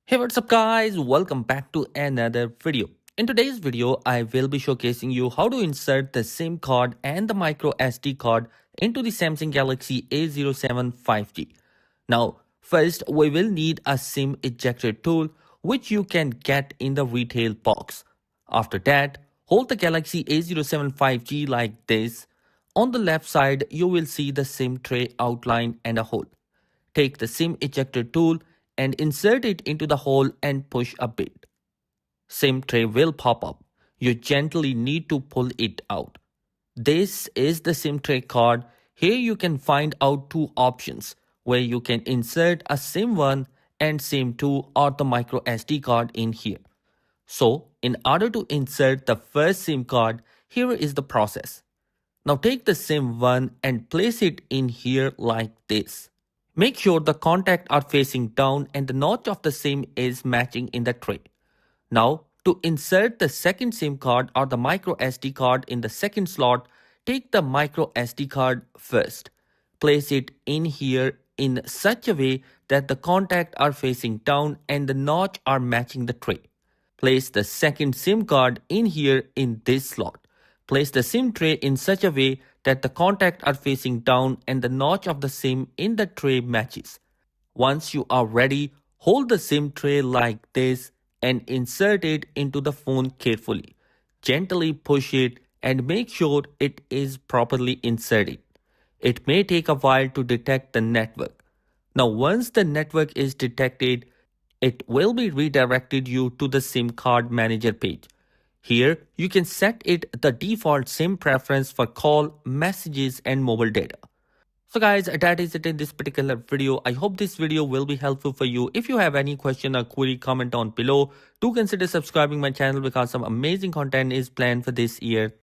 Hey, what's up guys? Welcome back to another video. In today's video, I will be showcasing you how to insert the SIM card and the micro SD card into the Samsung Galaxy A07 5G. Now, first we will need a SIM ejector tool which you can get in the retail box. After that, hold the Galaxy A07 5G like this. On the left side, you will see the SIM tray outline and a hole. Take the SIM ejector tool and insert it into the hole and push a bit. SIM tray will pop up. You gently need to pull it out. This is the SIM tray card. Here you can find out two options where you can insert a SIM 1 and SIM 2 or the micro SD card in here. So in order to insert the first SIM card, here is the process. Now take the SIM 1 and place it in here like this. Make sure the contacts are facing down and the notch of the SIM is matching in the tray. Now, to insert the second SIM card or the micro SD card in the second slot, take the micro SD card first. Place it in here in such a way that the contacts are facing down and the notch are matching the tray. Place the second SIM card in here in this slot. Place the SIM tray in such a way that the contacts are facing down and the notch of the SIM in the tray matches. Once you are ready, hold the SIM tray like this and insert it into the phone carefully. Gently push it and make sure it is properly inserted. It may take a while to detect the network. Now once the network is detected, it will be redirected you to the SIM card manager page. Here, you can set it the default SIM preference for call, messages and mobile data. So guys, that is it in this particular video. I hope this video will be helpful for you. If you have any question or query, comment down below. Do consider subscribing my channel because some amazing content is planned for this year.